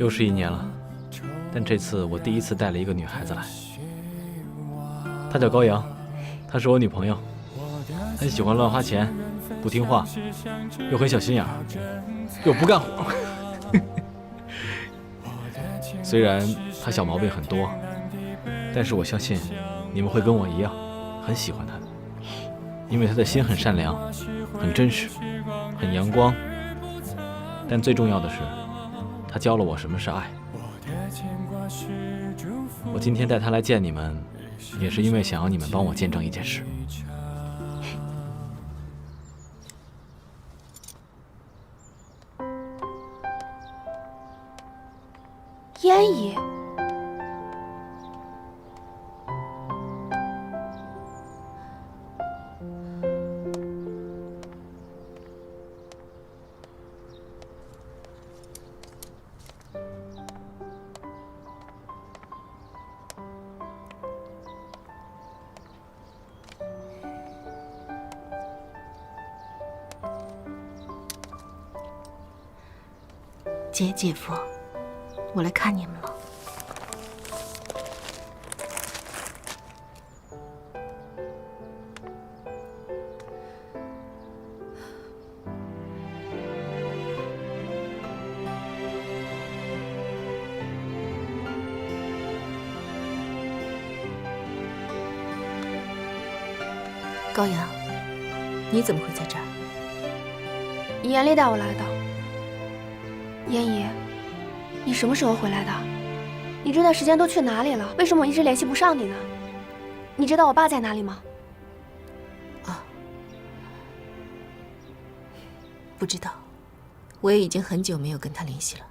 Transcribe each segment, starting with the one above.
又是1年了，但这次我第一次带了一个女孩子来，她叫高阳，她是我女朋友，很喜欢乱花钱，不听话，又很小心眼儿，又不干活。虽然她小毛病很多，但是我相信你们会跟我一样，很喜欢她的，因为她的心很善良，很真实，很阳光。但最重要的是，她教了我什么是爱。我今天带她来见你们，也是因为想要你们帮我见证一件事。烟姨，姐夫，我来看你们了。高阳，你怎么会在这儿？严丽带我来的。烟姨，你什么时候回来的？你这段时间都去哪里了？为什么我一直联系不上你呢？你知道我爸在哪里吗？啊，不知道，我也已经很久没有跟他联系了。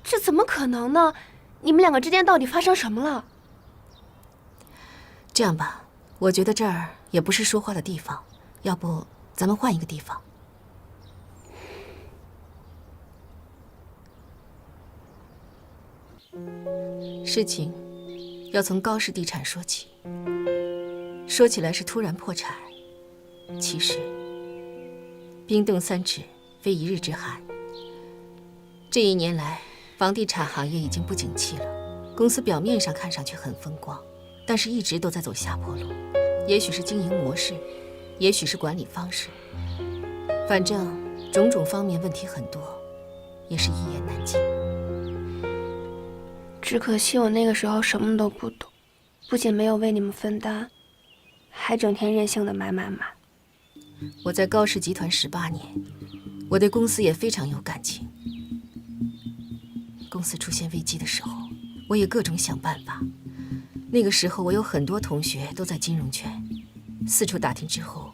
这怎么可能呢？你们两个之间到底发生什么了？这样吧，我觉得这儿也不是说话的地方，要不咱们换一个地方。事情要从高氏地产说起。说起来是突然破产，其实冰冻三尺非一日之寒。这1年来，房地产行业已经不景气了。公司表面上看上去很风光，但是一直都在走下坡路。也许是经营模式，也许是管理方式，反正种种方面问题很多，也是一言难尽。只可惜我那个时候什么都不懂，不仅没有为你们分担，还整天任性的买。我在高氏集团18年，我对公司也非常有感情。公司出现危机的时候，我也各种想办法。那个时候我有很多同学都在金融圈，四处打听之后，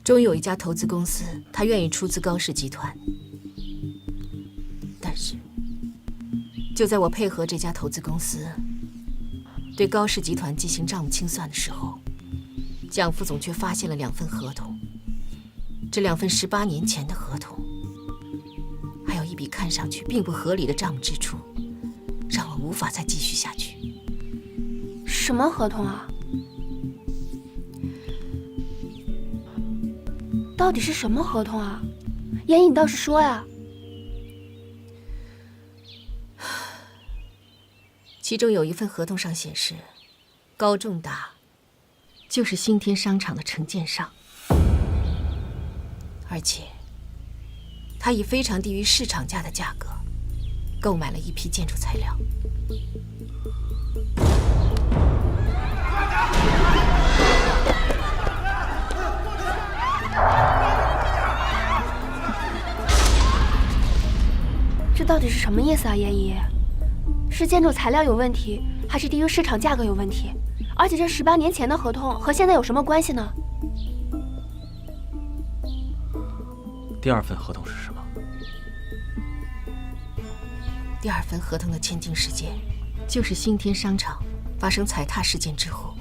终于有一家投资公司，他愿意出资高氏集团。但是就在我配合这家投资公司对高氏集团进行账目清算的时候，蒋副总却发现了2份合同。这2份18年前的合同，还有一笔看上去并不合理的账目支出，让我无法再继续下去。什么合同啊？到底是什么合同啊？烟姨，你倒是说呀！其中有一份合同上显示，高仲达就是新天商场的承建商，而且他以非常低于市场价的价格购买了一批建筑材料。这到底是什么意思啊，烟姨？是建筑材料有问题，还是低于市场价格有问题？而且这18年前的合同和现在有什么关系呢？第2份合同是什么？第2份合同的签订时间，就是新天商场发生踩踏事件之后，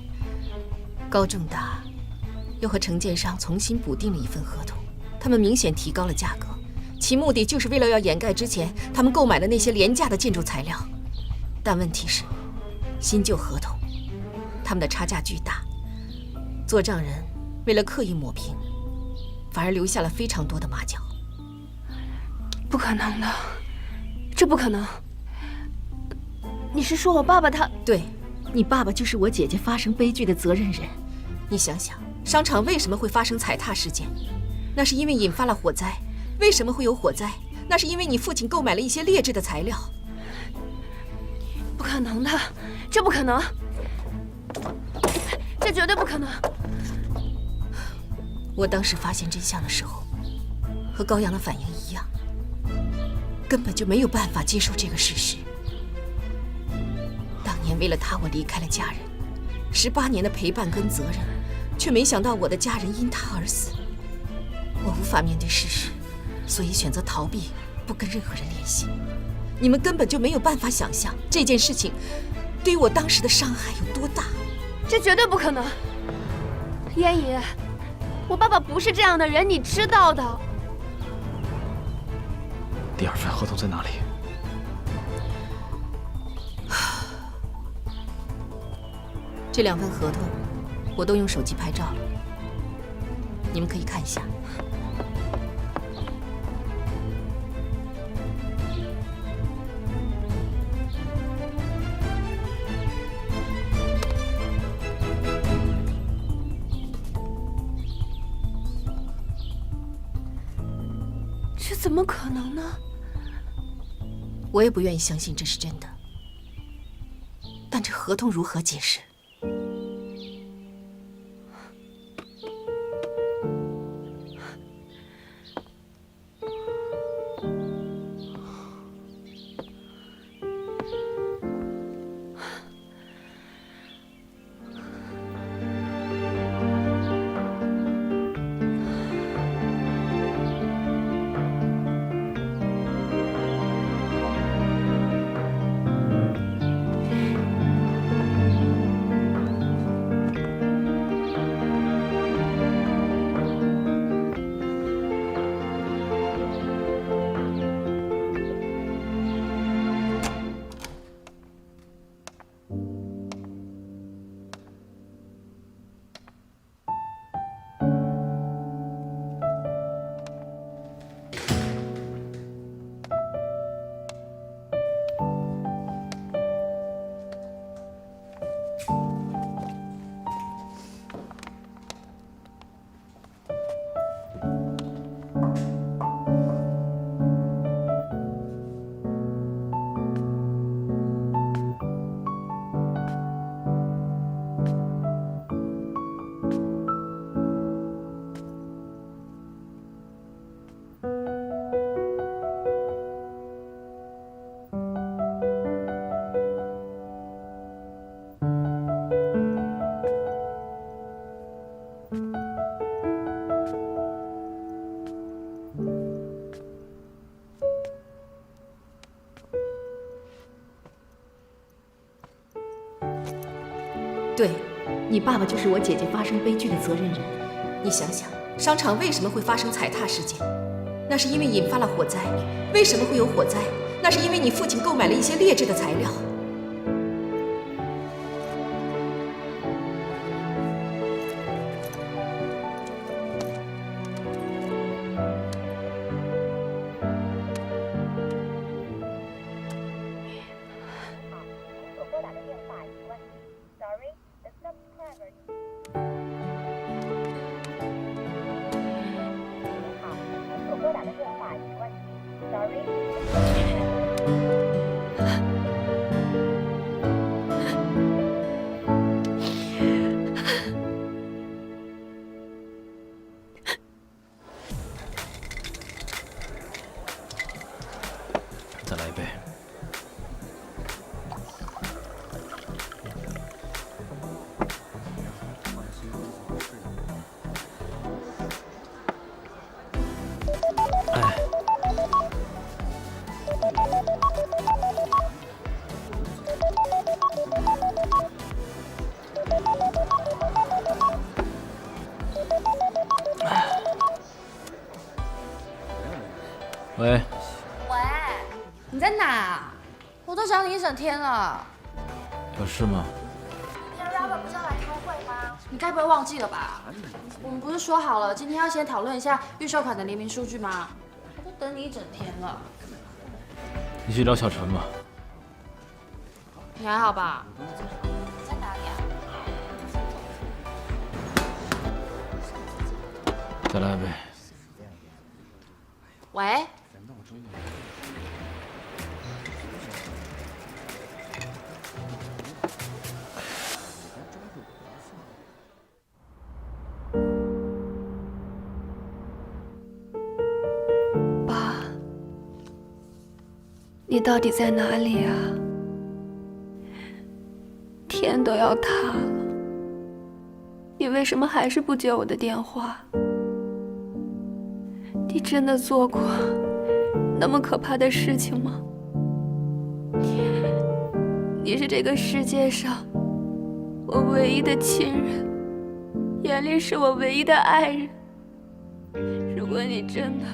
高仲达又和承建商重新补订了一份合同，他们明显提高了价格，其目的就是为了要掩盖之前他们购买的那些廉价的建筑材料。但问题是，新旧合同他们的差价巨大，做账人为了刻意抹平，反而留下了非常多的马脚。不可能的，这不可能！你是说我爸爸他？对，你爸爸就是我姐姐发生悲剧的责任人。你想想，商场为什么会发生踩踏事件？那是因为引发了火灾。为什么会有火灾？那是因为你父亲购买了一些劣质的材料。不可能的，这不可能，这绝对不可能。我当时发现真相的时候，和高阳的反应一样，根本就没有办法接受这个事实。当年为了他，我离开了家人，18年的陪伴跟责任，却没想到我的家人因他而死。我无法面对事实，所以选择逃避，不跟任何人联系。你们根本就没有办法想象这件事情对于我当时的伤害有多大。这绝对不可能，燕姨，我爸爸不是这样的人，你知道的。第2份合同在哪里？这2份合同我都用手机拍照了，你们可以看一下。这怎么可能呢？我也不愿意相信这是真的，但这合同如何解释？对，你爸爸就是我姐姐发生悲剧的责任人。你想想，商场为什么会发生踩踏事件？那是因为引发了火灾。为什么会有火灾？那是因为你父亲购买了一些劣质的材料。再来一杯。哎，喂，喂，你在哪？我都找你一整天了。有事吗？明天 Robert 不是要来开会吗？你该不会忘记了吧？我们不是说好了今天要先讨论一下预售款的联名数据吗？我都等你一整天了。你去找小陈吧。你还好吧？在哪里啊？再来杯。喂？爸，你到底在哪里啊？天都要塌了，你为什么还是不接我的电话？你真的做过那么可怕的事情吗？你是这个世界上我唯一的亲人，严厉是我唯一的爱人。如果你真的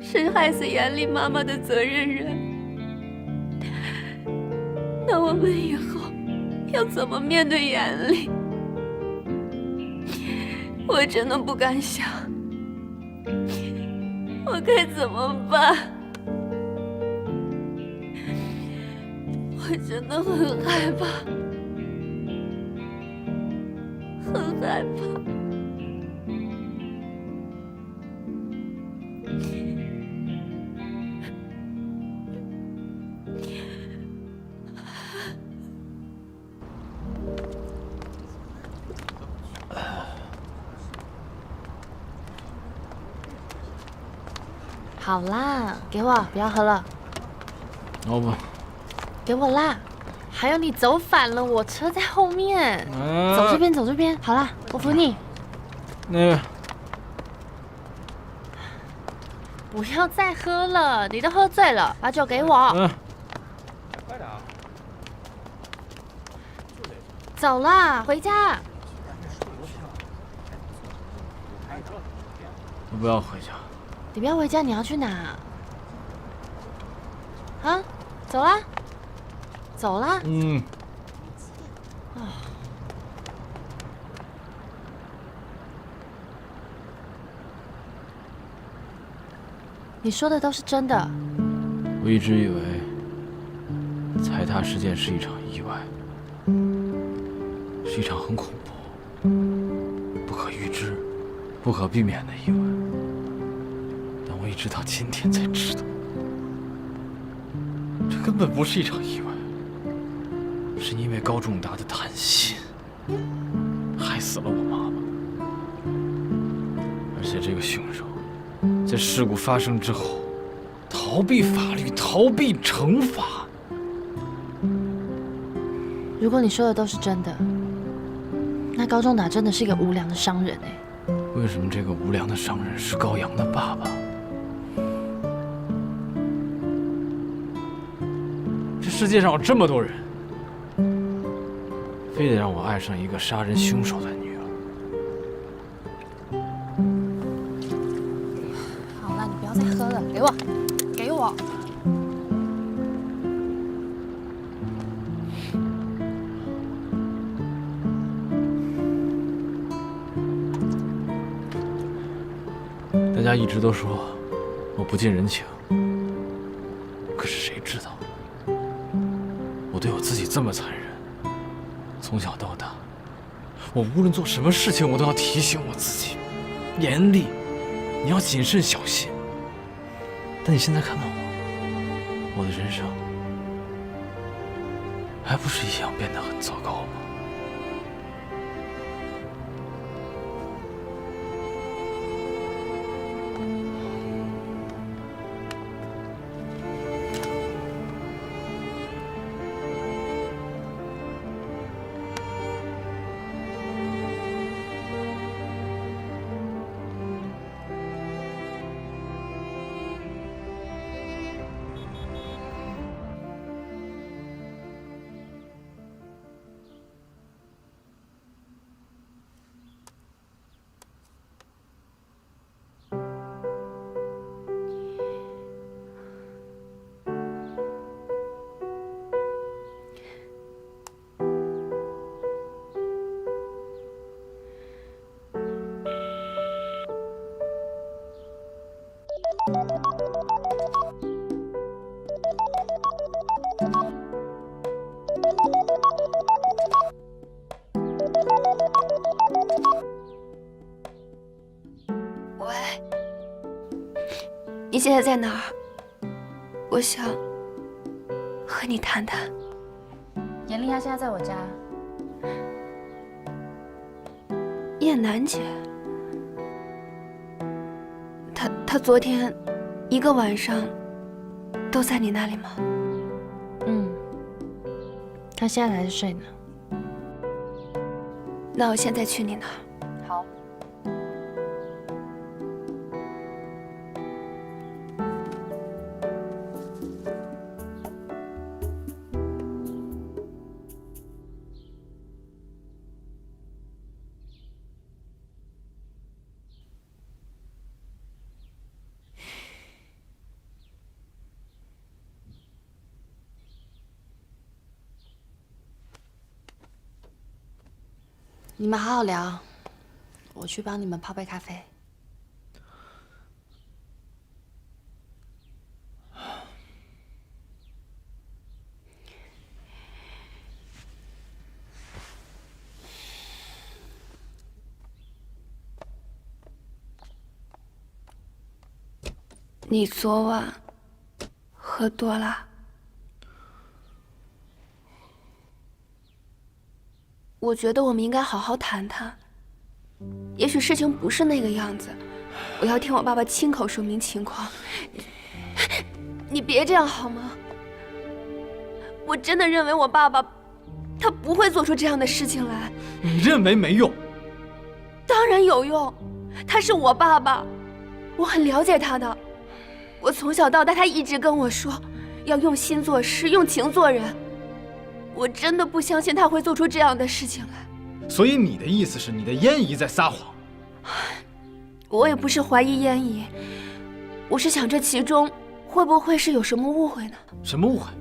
是害死严厉妈妈的责任人，那我们以后要怎么面对严厉？我真的不敢想，我该怎么办？我真的很害怕，很害怕。好啦，给我，不要喝了，要不，给我啦！还有你走反了，我车在后面。走这边，走这边。好啦，我扶你。那个，不要再喝了，你都喝醉了，把酒给我。快点啊！走啦，回家。我不要回家。你不要回家，你要去哪？啊，走啦，走啦。嗯。你说的都是真的。我一直以为踩踏事件是一场意外，是一场很恐怖、不可预知、不可避免的意外。但我一直到今天才知道，这根本不是一场意外，是因为高仲达的贪心，害死了我妈妈。而且这个凶手在事故发生之后，逃避法律，逃避惩罚。如果你说的都是真的，那高仲达真的是一个无良的商人哎。为什么这个无良的商人是高阳的爸爸？这世界上有这么多人，非得让我爱上一个杀人凶手的女儿。好了，你不要再喝了，给我，给我。大家一直都说我不近人情，可是谁知道，我对我自己这么残忍。从小到大，我无论做什么事情，我都要提醒我自己，严厉，你要谨慎小心。但你现在看到我的人生，还不是一样变得很糟糕吗？现在在哪儿？我想和你谈谈。严丽她现在在我家。燕南姐，她昨天一个晚上都在你那里吗？她现在还在睡呢。那我现在去你那儿。好。你们好好聊，我去帮你们泡杯咖啡。你昨晚喝多了？我觉得我们应该好好谈谈。也许事情不是那个样子，我要听我爸爸亲口说明情况。你别这样好吗？我真的认为我爸爸，他不会做出这样的事情来。你认为没用？当然有用，他是我爸爸，我很了解他的。我从小到大，他一直跟我说，要用心做事，用情做人。我真的不相信他会做出这样的事情来。所以你的意思是你的燕姨在撒谎？我也不是怀疑燕姨，我是想这其中会不会是有什么误会呢？什么误会？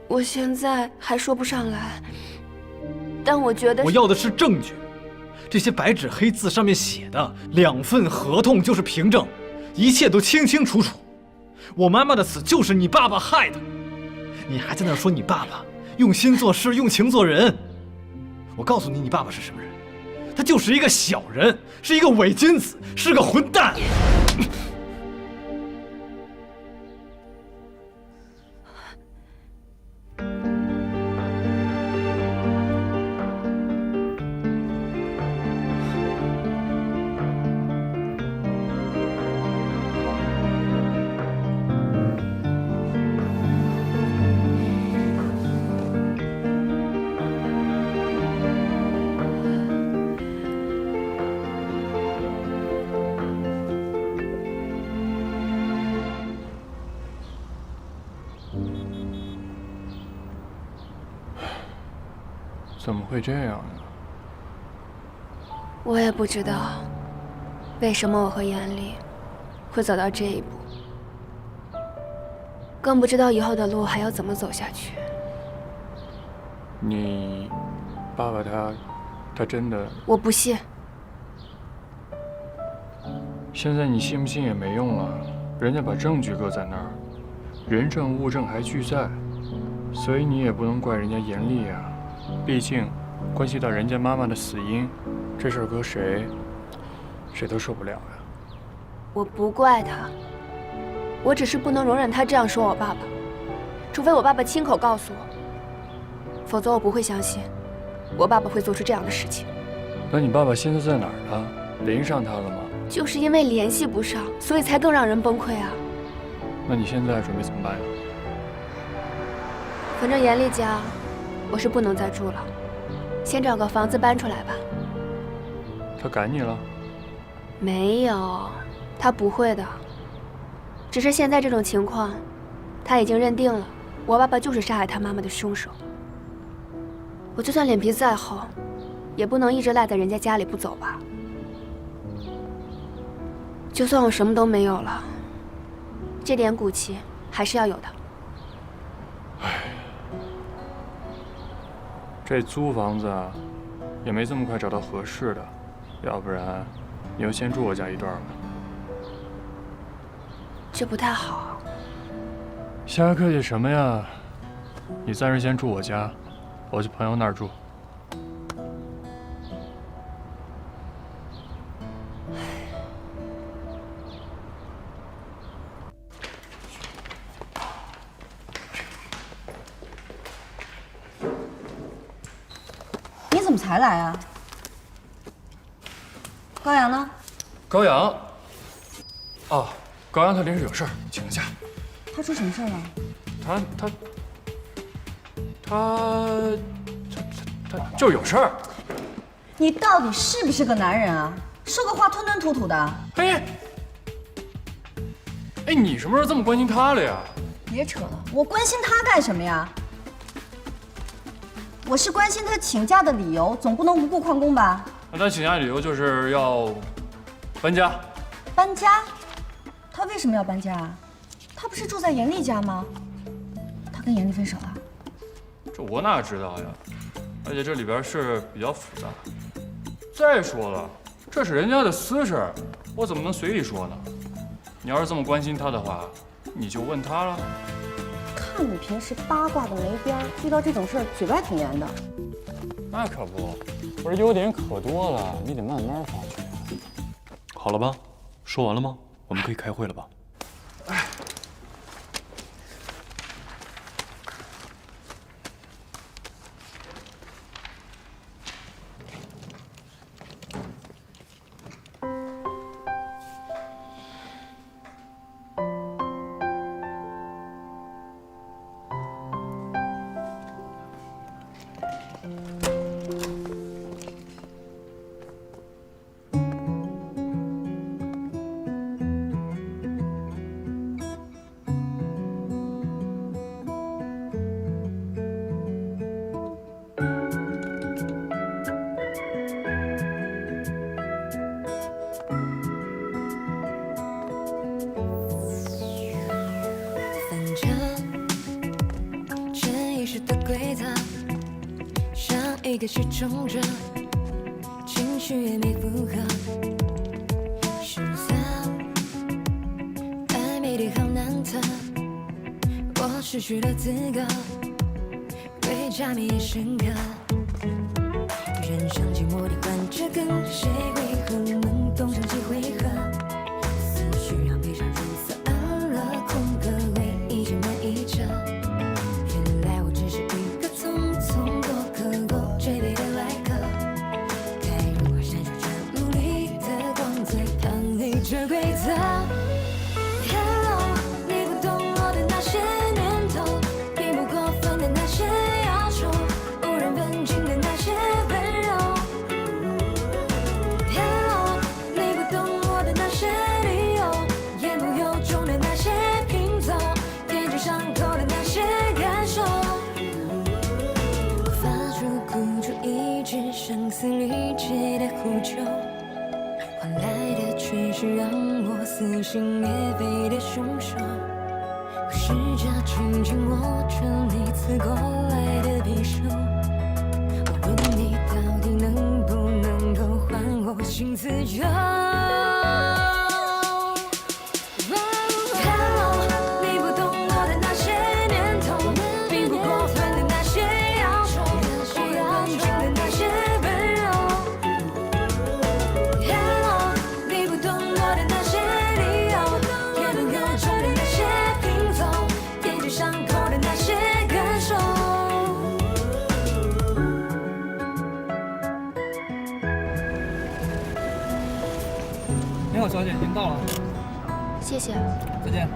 我现在还说不上来，但我觉得我要的是证据。这些白纸黑字上面写的2份合同就是凭证，一切都清清楚楚。我妈妈的死就是你爸爸害的，你还在那说你爸爸用心做事，用情做人。我告诉你，你爸爸是什么人？他就是一个小人，是一个伪君子，是个混蛋。怎么会这样呢？我也不知道，为什么我和严丽会走到这一步，更不知道以后的路还要怎么走下去。你爸爸他真的……我不信。现在你信不信也没用了，人家把证据搁在那儿，人证物证还俱在，所以你也不能怪人家严厉呀。毕竟关系到人家妈妈的死因，这事儿搁谁都受不了呀。我不怪他，我只是不能容忍他这样说我爸爸，除非我爸爸亲口告诉我，否则我不会相信我爸爸会做出这样的事情。那你爸爸现在在哪儿呢？联系上他了吗？就是因为联系不上，所以才更让人崩溃啊。那你现在准备怎么办呀？反正严丽家我是不能再住了，先找个房子搬出来吧。他赶你了？没有，他不会的。只是现在这种情况，他已经认定了我爸爸就是杀害他妈妈的凶手。我就算脸皮再厚，也不能一直赖在人家家里不走吧。就算我什么都没有了，这点骨气还是要有的。这租房子啊，也没这么快找到合适的，要不然你就先住我家一段吧。这不太好。瞎客气什么呀？你暂时先住我家，我去朋友那儿住。怎么才来啊？高阳呢？高阳，哦，高阳他临时有事儿，请个假。他出什么事儿了？他就是有事儿。你到底是不是个男人啊？说个话吞吞吐吐的。哎，你什么时候这么关心他了呀？别扯了，我关心他干什么呀？我是关心他请假的理由，总不能无故旷工吧？那他请假理由就是要搬家。搬家？他为什么要搬家啊？他不是住在严厉家吗？他跟严厉分手了？这我哪知道呀？而且这里边事比较复杂。再说了，这是人家的私事儿，我怎么能随意说呢？你要是这么关心他的话，你就问他了。看你平时八卦的没边儿，遇到这种事儿嘴巴挺严的。那可不，我这优点可多了，你得慢慢发掘。好了吧？说完了吗？我们可以开会了吧？一个失重者，情绪也没符合，失色，暧昧的好难测，我失去了资格，对假面也深刻，人生寂寞的关着跟谁会合，能懂上几回合，思绪让悲伤润色暗了空格，回忆渐慢一折。这规则 ，Hello， 你不懂我的那些念头，并不过分的那些要求，无人问津的那些温柔。Hello， 你不懂我的那些理由，言不由衷的那些拼凑，点着伤口的那些感受，发出孤注一掷、声嘶力竭的呼救。换来的却是让我撕心裂肺的凶手。我试着紧紧握着你刺过来的匕首，我问你到底能不能够还我心自由。你好，小姐，您到了。谢谢。再见。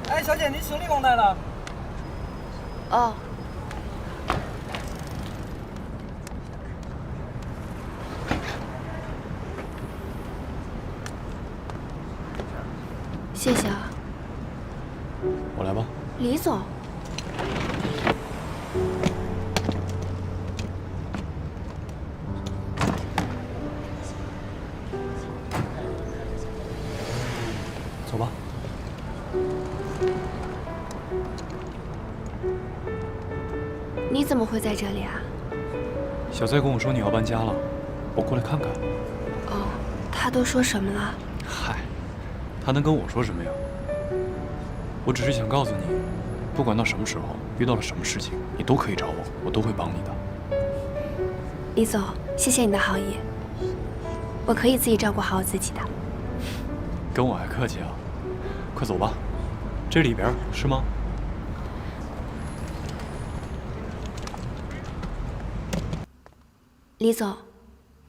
哎，小姐，您行李忘带了。哦。谢谢啊。我来吧。李总。走吧。你怎么会在这里啊？小蔡跟我说你要搬家了，我过来看看。哦，他都说什么了？嗨，他能跟我说什么呀？我只是想告诉你，不管到什么时候，遇到了什么事情，你都可以找我，我都会帮你的。李总，谢谢你的好意，我可以自己照顾好我自己的。跟我还客气啊！快走吧，这里边是吗？李总，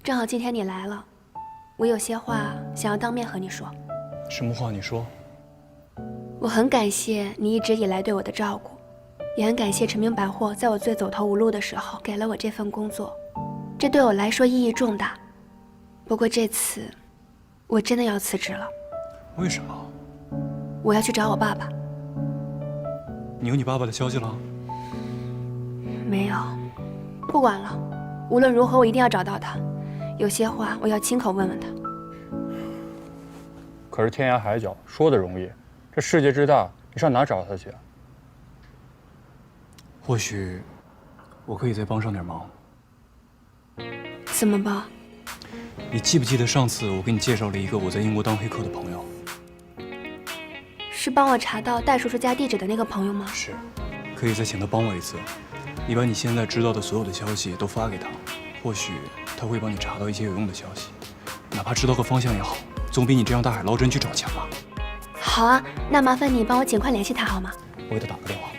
正好今天你来了，我有些话想要当面和你说。什么话？你说。我很感谢你一直以来对我的照顾，也很感谢陈明百货在我最走投无路的时候给了我这份工作，这对我来说意义重大。不过这次，我真的要辞职了。为什么？我要去找我爸爸。你有你爸爸的消息了？没有，不管了，无论如何我一定要找到他，有些话我要亲口问问他。可是天涯海角说的容易，这世界之大，你上哪找他去啊？或许我可以再帮上点忙。怎么帮？你记不记得上次我给你介绍了一个我在英国当黑客的朋友？是帮我查到戴叔叔家地址的那个朋友吗？是，可以再请他帮我一次。你把你现在知道的所有的消息都发给他，或许他会帮你查到一些有用的消息，哪怕知道个方向也好，总比你这样大海捞针去找强吧。好啊，那麻烦你帮我尽快联系他好吗？我给他打个电话。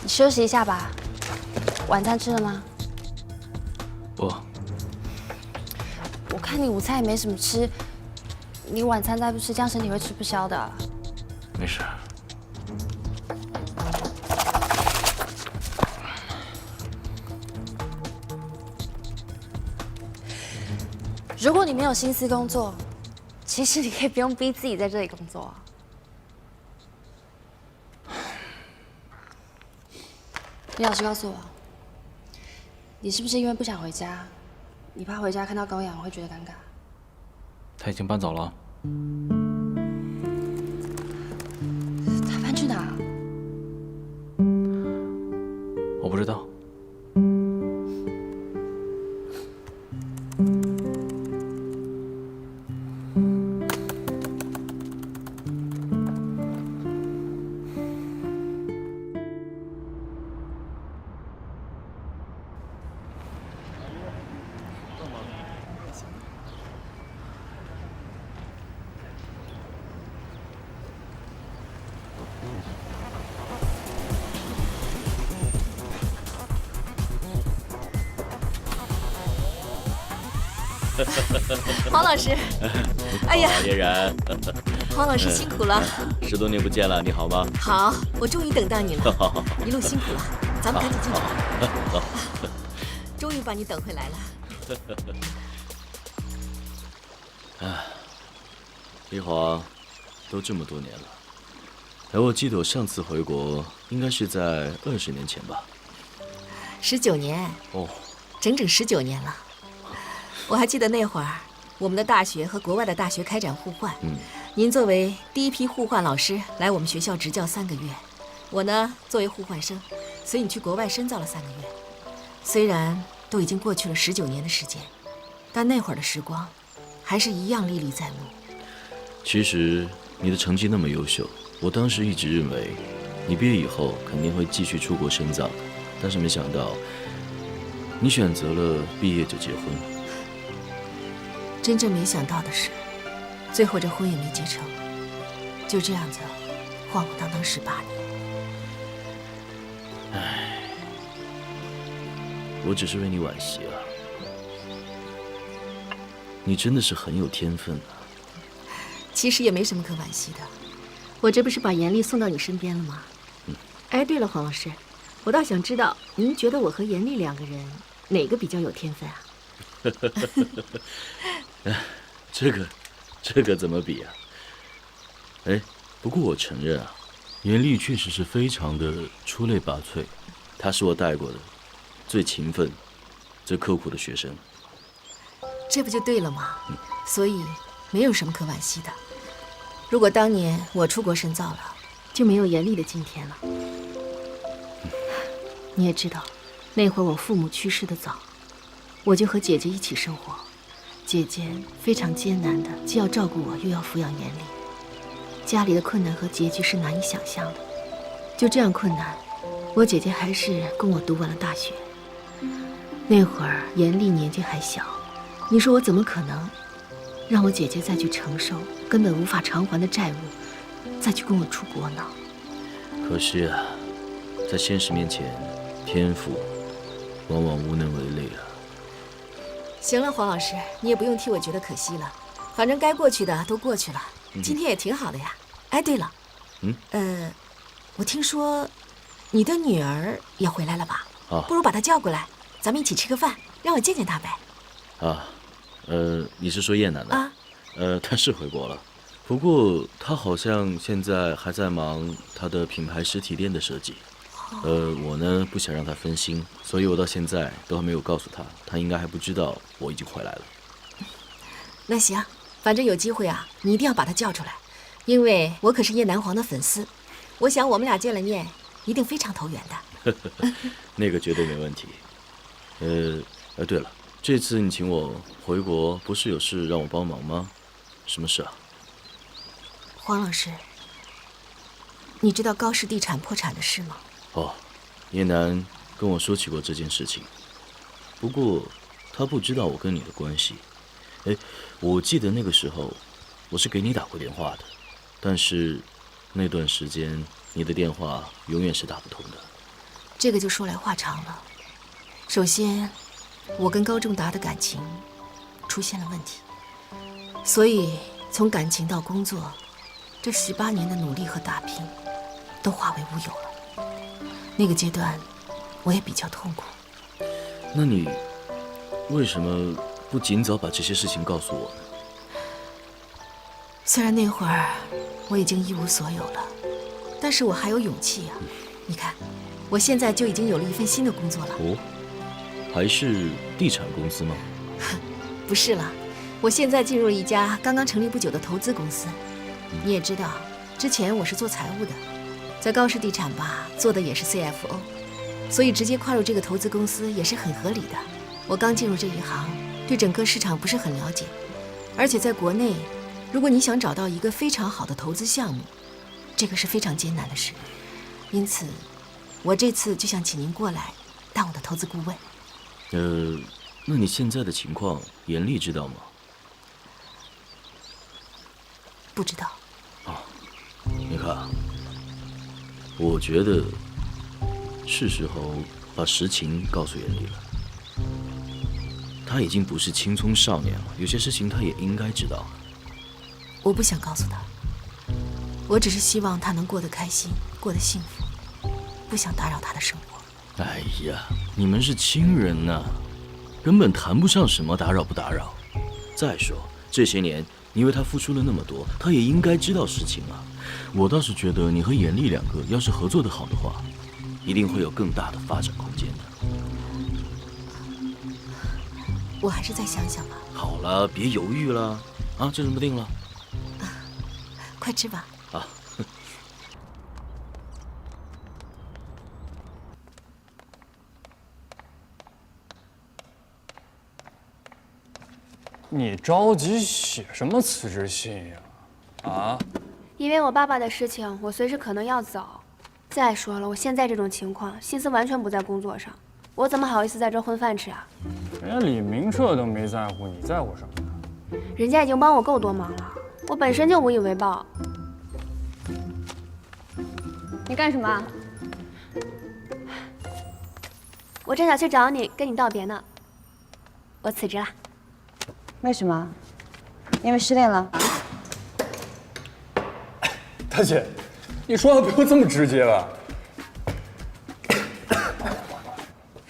休息一下吧。晚餐吃了吗？我看你午餐也没什么吃，你晚餐再不吃，这样身体会吃不消的。没事。如果你没有心思工作，其实你可以不用逼自己在这里工作。你老实告诉我，你是不是因为不想回家，你怕回家看到高阳会觉得尴尬？他已经搬走了。他搬去哪？我不知道。黄老师，哎呀，嫣然，黄老师辛苦了10多年不见了，你好吗？好，我终于等到你了，一路辛苦了，咱们赶紧进去。好，终于把你等回来了。哎，一晃都这么多年了。哎，我记得我上次回国应该是在20年前吧？19年。哦，整整19年了。我还记得那会儿，我们的大学和国外的大学开展互换。您作为第一批互换老师来我们学校执教3个月，我呢作为互换生，所以你去国外深造了3个月。虽然都已经过去了19年的时间，但那会儿的时光，还是一样历历在目。其实你的成绩那么优秀，我当时一直认为，你毕业以后肯定会继续出国深造的，但是没想到，你选择了毕业就结婚。真正没想到的是，最后这婚也没结成，就这样子晃晃荡荡18年。唉，我只是为你惋惜啊。你真的是很有天分啊。其实也没什么可惋惜的，我这不是把严丽送到你身边了吗？哎，对了，黄老师，我倒想知道，您觉得我和严丽2个人哪个比较有天分啊？这个怎么比啊？哎，不过我承认啊，严厉确实是非常的出类拔萃，他是我带过的最勤奋、最刻苦的学生。这不就对了吗？所以没有什么可惋惜的。如果当年我出国深造了，就没有严厉的今天了。你也知道，那会儿我父母去世的早，我就和姐姐一起生活。姐姐非常艰难的，既要照顾我，又要抚养严厉，家里的困难和拮据是难以想象的。就这样困难，我姐姐还是供我读完了大学。那会儿严厉年纪还小，你说我怎么可能让我姐姐再去承受根本无法偿还的债务，再去供我出国呢？可惜啊，在现实面前，天赋往往无能为力啊。行了，黄老师，你也不用替我觉得可惜了，反正该过去的都过去了，今天也挺好的呀。哎，对了，我听说你的女儿也回来了吧？啊，不如把她叫过来，咱们一起吃个饭，让我见见她呗。啊，你是说叶楠的？啊，她是回国了，不过她好像现在还在忙她的品牌实体店的设计。我呢不想让她分心，所以我到现在都还没有告诉她，她应该还不知道我已经回来了。那行，反正有机会啊，你一定要把她叫出来，因为我可是叶南黄的粉丝，我想我们俩见了面，一定非常投缘的。那个绝对没问题。对了，这次你请我回国，不是有事让我帮忙吗？什么事啊？黄老师，你知道高氏地产破产的事吗？哦，叶楠跟我说起过这件事情，不过他不知道我跟你的关系。我记得那个时候我是给你打过电话的，但是那段时间你的电话永远是打不通的。这个就说来话长了。首先，我跟高仲达的感情出现了问题，所以从感情到工作，这18年的努力和打拼都化为乌有了。那个阶段，我也比较痛苦。那你为什么不尽早把这些事情告诉我呢？虽然那会儿我已经一无所有了，但是我还有勇气啊。你看，我现在就已经有了一份新的工作了。哦，还是地产公司吗？不是了，我现在进入了一家刚刚成立不久的投资公司。你也知道，之前我是做财务的，在高氏地产吧做的也是 CFO， 所以直接跨入这个投资公司也是很合理的。我刚进入这一行，对整个市场不是很了解，而且在国内，如果你想找到一个非常好的投资项目，这个是非常艰难的事。因此，我这次就想请您过来当我的投资顾问。那你现在的情况，严厉知道吗？不知道。啊，你看，我觉得是时候把实情告诉严厉了。他已经不是青葱少年了，有些事情他也应该知道。我不想告诉他，我只是希望他能过得开心，过得幸福，不想打扰他的生活。哎呀，你们是亲人呐，根本谈不上什么打扰不打扰。再说这些年你为他付出了那么多，他也应该知道实情啊。我倒是觉得你和严厉两个要是合作得好的话，一定会有更大的发展空间的。我还是再想想吧。好了，别犹豫了啊，这怎么定了？快吃吧。啊。你着急写什么辞职信呀？啊？因为我爸爸的事情，我随时可能要走。再说了，我现在这种情况，心思完全不在工作上，我怎么好意思在这混饭吃啊？人家李明澈都没在乎，你在乎什么呢？人家已经帮我够多忙了，我本身就无以为报。你干什么？我正想去找你，跟你道别呢。我辞职了。为什么？因为失恋了？大姐，你说话不要这么直接吧？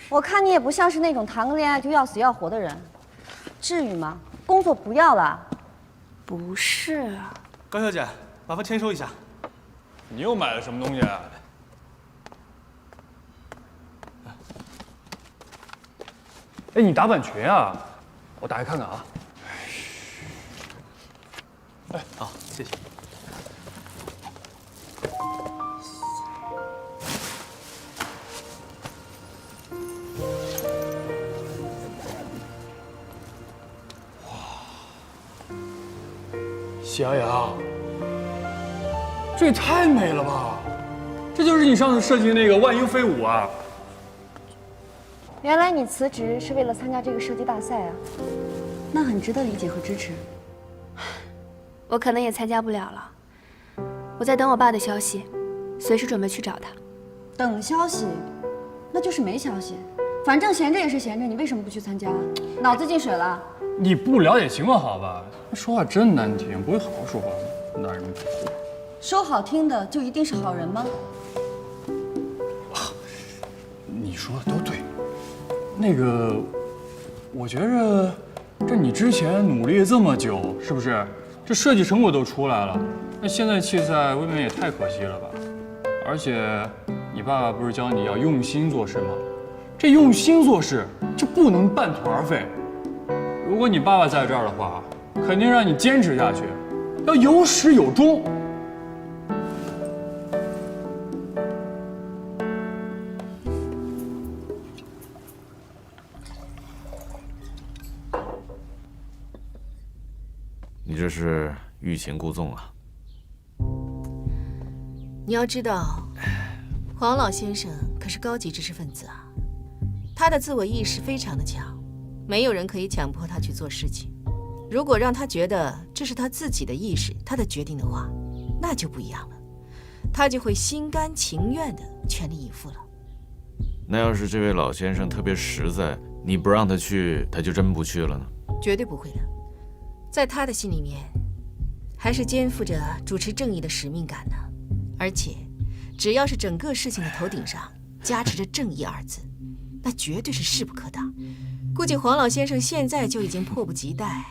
我看你也不像是那种谈个恋爱就要死要活的人。至于吗？工作不要了。不是，高小姐，麻烦签收一下。你又买了什么东西啊？哎，你打版权啊？我打开看看啊。哎，好，谢谢。喜羊羊，这也太美了吧！这就是你上次设计的那个万鹰飞舞啊！原来你辞职是为了参加这个设计大赛啊，那很值得理解和支持。我可能也参加不了了。我在等我爸的消息，随时准备去找他。等消息，那就是没消息。反正闲着也是闲着，你为什么不去参加？脑子进水了？你不了解情况好吧？说话真难听，不会好好说话吗？男人们。说好听的就一定是好人吗？你说的都对。那个，我觉着，这你之前努力这么久，是不是？这设计成果都出来了，那现在弃赛未免也太可惜了吧？而且，你爸爸不是教你要用心做事吗？这用心做事就不能半途而废。如果你爸爸在这儿的话，肯定让你坚持下去，要有始有终。你这是欲擒故纵啊！你要知道，黄老先生可是高级知识分子啊，他的自我意识非常的强，没有人可以强迫他去做事情。如果让他觉得这是他自己的意识、他的决定的话，那就不一样了，他就会心甘情愿的全力以赴了。那要是这位老先生特别实在，你不让他去，他就真不去了呢？绝对不会的，在他的心里面，还是肩负着主持正义的使命感呢。而且，只要是整个事情的头顶上加持着“正义”二字，那绝对是势不可挡。估计黄老先生现在就已经迫不及待，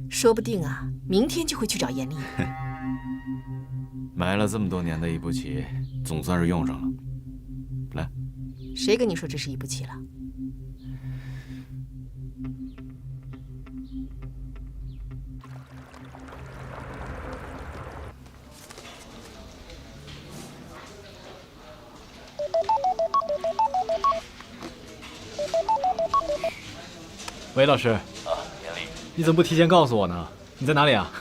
说不定啊，明天就会去找严厉。埋了这么多年的一步棋，总算是用上了。来，谁跟你说这是一步棋了？喂，老师。啊，严厉，你怎么不提前告诉我呢？你在哪里啊？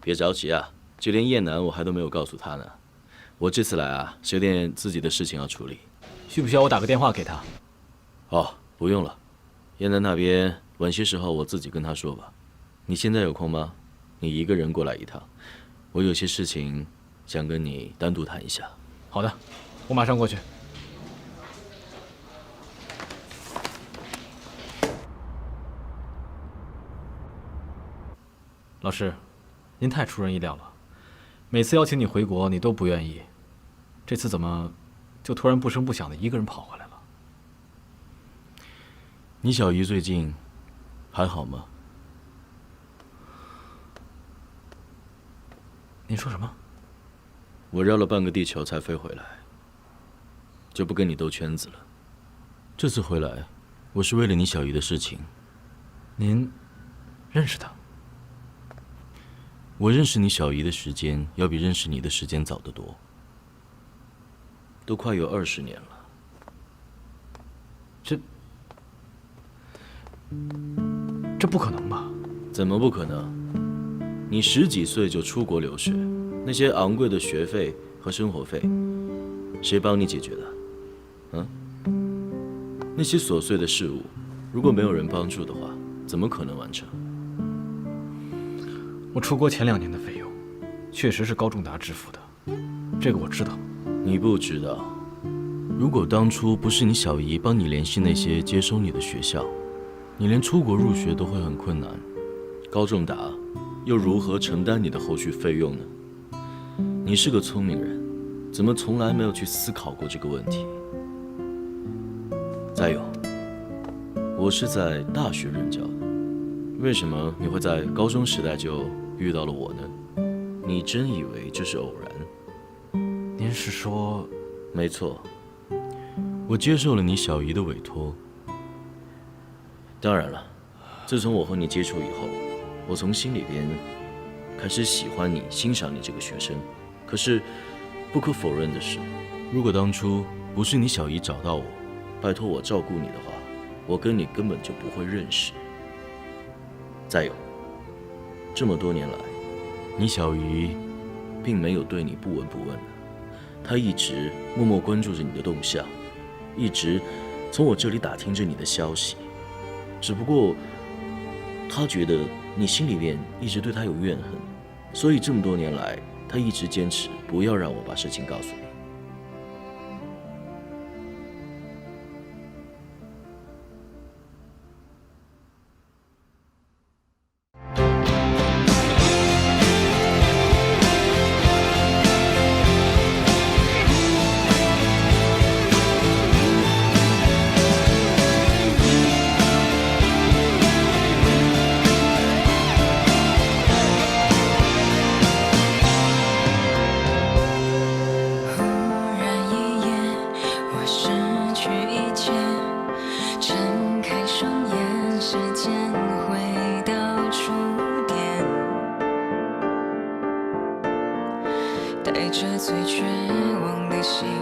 别着急啊，就连叶楠我还都没有告诉他呢。我这次来啊，是有点自己的事情要处理。需不需要我打个电话给他？哦，不用了，叶楠那边晚些时候我自己跟他说吧。你现在有空吗？你一个人过来一趟，我有些事情想跟你单独谈一下。好的，我马上过去。老师，您太出人意料了。每次邀请你回国，你都不愿意，这次怎么就突然不声不响的一个人跑回来了？你小姨最近还好吗？您说什么？我绕了半个地球才飞回来，就不跟你兜圈子了。这次回来，我是为了你小姨的事情。您认识她？我认识你小姨的时间要比认识你的时间早得多，都快有20年了。这不可能吧？怎么不可能？你10几岁就出国留学，那些昂贵的学费和生活费，谁帮你解决的？那些琐碎的事物，如果没有人帮助的话，怎么可能完成？我出国前2年的费用，确实是高仲达支付的，这个我知道。你不知道，如果当初不是你小姨帮你联系那些接收你的学校，你连出国入学都会很困难。高仲达又如何承担你的后续费用呢？你是个聪明人，怎么从来没有去思考过这个问题？再有，我是在大学任教的，为什么你会在高中时代就遇到了我呢？你真以为这是偶然？您是说？没错，我接受了你小姨的委托。当然了，自从我和你接触以后，我从心里边开始喜欢你、欣赏你这个学生。可是，不可否认的是，如果当初不是你小姨找到我，拜托我照顾你的话，我跟你根本就不会认识。再有，这么多年来，你小姨并没有对你不闻不问的，她一直默默关注着你的动向，一直从我这里打听着你的消息。只不过，她觉得你心里面一直对她有怨恨，所以这么多年来，她一直坚持不要让我把事情告诉你。带着最绝望的心。